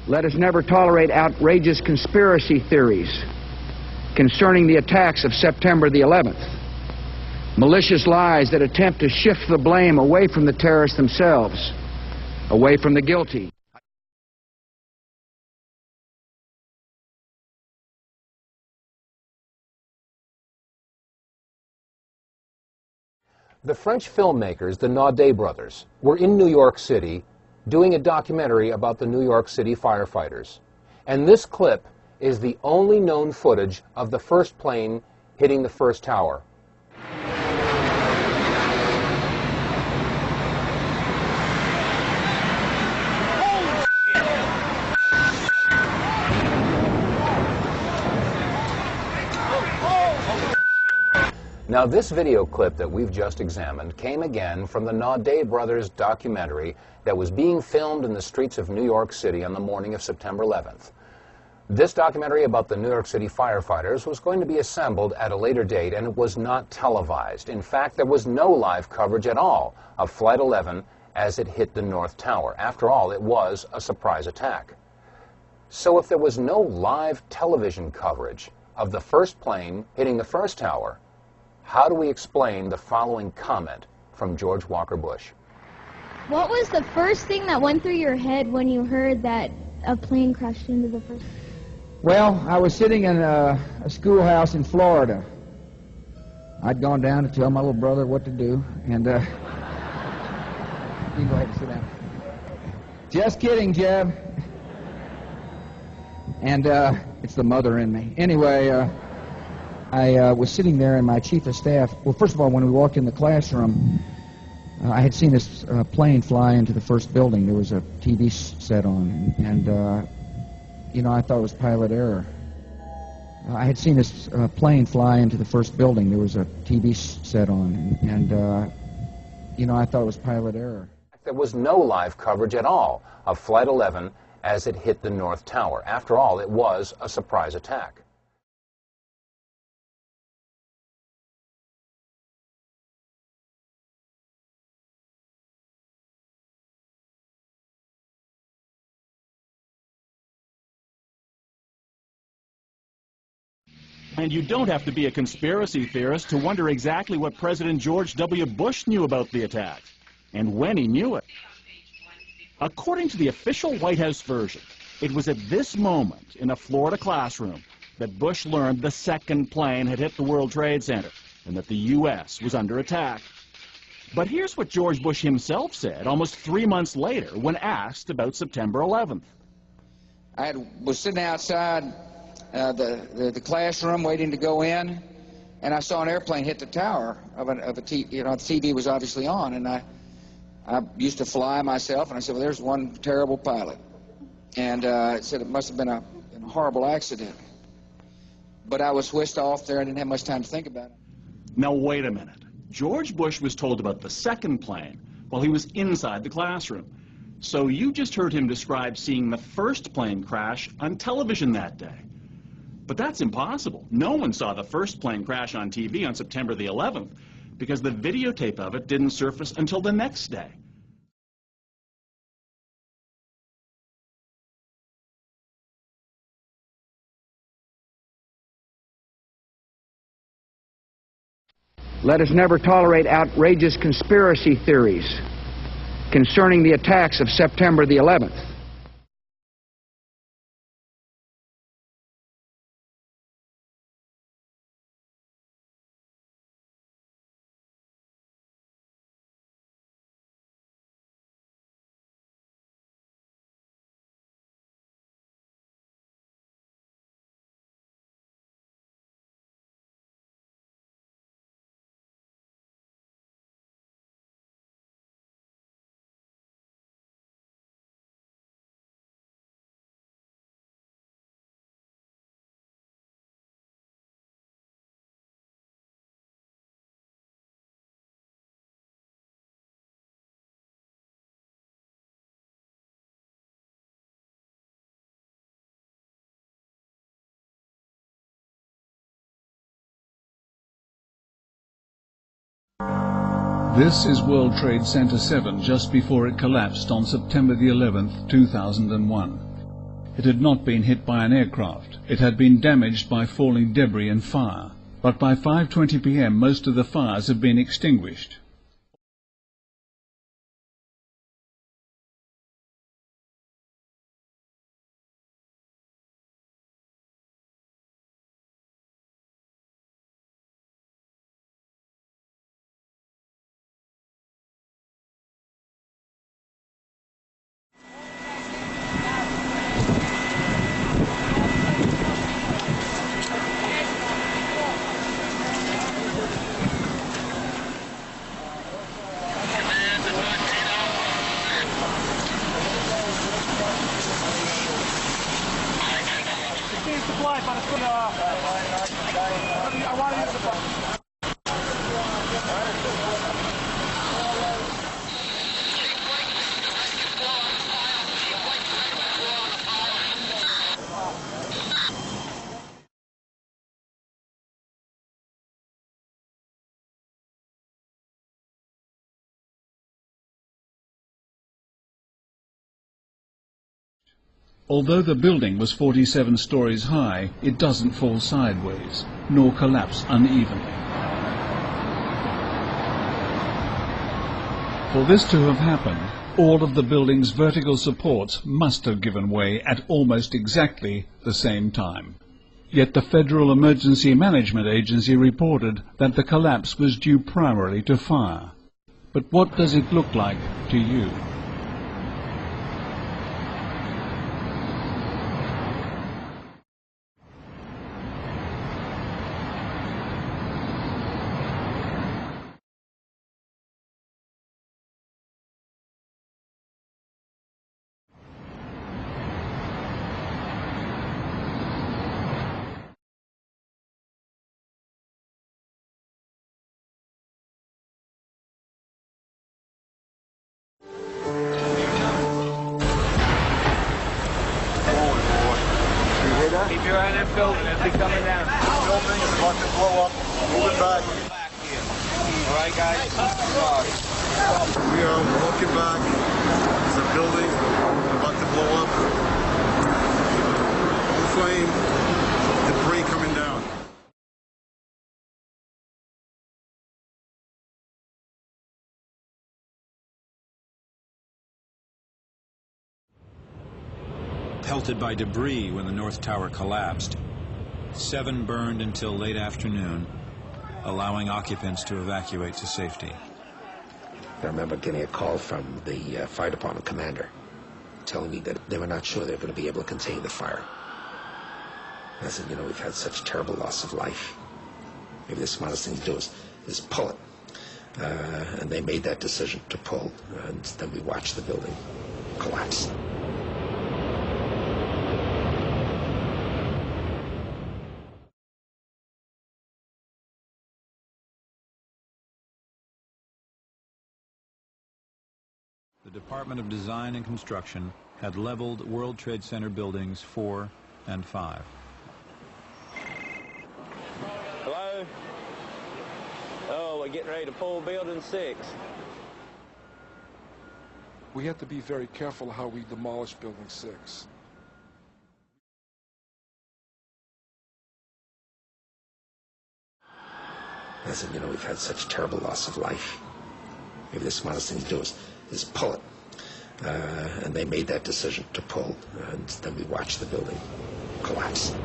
Let us never tolerate outrageous conspiracy theories concerning the attacks of September the 11th, malicious lies that attempt to shift the blame away from the terrorists themselves, away from the guilty. The French filmmakers, the Naudet brothers, were in New York City doing a documentary about the New York City firefighters. And this clip is the only known footage of the first plane hitting the first tower. Now, this video clip that we've just examined came again from the Naudet brothers documentary that was being filmed in the streets of New York City on the morning of September 11th. This documentary about the New York City firefighters was going to be assembled at a later date, and it was not televised. In fact, there was no live coverage at all of Flight 11 as it hit the North Tower. After all, it was a surprise attack. So if there was no live television coverage of the first plane hitting the first tower, how do we explain the following comment from George Walker Bush? What was the first thing that went through your head when you heard that a plane crashed into the first? Well, I was sitting in a schoolhouse in Florida. I'd gone down to tell my little brother what to do, and you can go ahead and sit down. Just kidding, Jeb. And it's the mother in me. Anyway, I was sitting there, and my chief of staff, well, first of all, when we walked in the classroom, I had seen this plane fly into the first building. There was a TV set on, and you know, I thought it was pilot error. I had seen this plane fly into the first building. There was a TV set on, and you know, I thought it was pilot error. There was no live coverage at all of Flight 11 as it hit the North Tower. After all, it was a surprise attack. And you don't have to be a conspiracy theorist to wonder exactly what President George W. Bush knew about the attack, and when he knew it. According to the official White House version, it was at this moment in a Florida classroom that Bush learned the second plane had hit the World Trade Center and that the U.S. was under attack. But here's what George Bush himself said almost 3 months later when asked about September 11th. I was sitting outside the classroom waiting to go in, and I saw an airplane hit the tower of a you know, the TV was obviously on, and I used to fly myself, and I said, well, there's one terrible pilot. And it said it must have been a horrible accident. But I was whisked off there. I didn't have much time to think about it. Now, wait a minute. George Bush was told about the second plane while he was inside the classroom. So you just heard him describe seeing the first plane crash on television that day. But that's impossible. No one saw the first plane crash on TV on September the 11th because the videotape of it didn't surface until the next day. Let us never tolerate outrageous conspiracy theories concerning the attacks of September the 11th. This is World Trade Center 7 just before it collapsed on September the 11th, 2001. It had not been hit by an aircraft. It had been damaged by falling debris and fire. But by 5:20 p.m. most of the fires had been extinguished. Although the building was 47 stories high, it doesn't fall sideways, nor collapse unevenly. For this to have happened, all of the building's vertical supports must have given way at almost exactly the same time. Yet the Federal Emergency Management Agency reported that the collapse was due primarily to fire. But what does it look like to you? Keep your eye on that building, it'll be coming down. Building is about to blow up. Move it back. All right, guys? We are walking back. There's a building about to blow up. Flame, debris coming down. Pelted by debris when the North Tower collapsed. 7 burned until late afternoon, allowing occupants to evacuate to safety. I remember getting a call from the fire department commander telling me that they were not sure they were going to be able to contain the fire. And I said, you know, we've had such terrible loss of life. Maybe the smartest thing to do is pull it. And they made that decision to pull, and then we watched the building collapse. The Department of Design and Construction had leveled World Trade Center buildings 4 and 5. Hello? Oh, we're getting ready to pull building 6. We have to be very careful how we demolish building 6. I said, you know, we've had such terrible loss of life. Maybe the smartest thing to do is pull it. And they made that decision to pull, and then we watched the building collapse.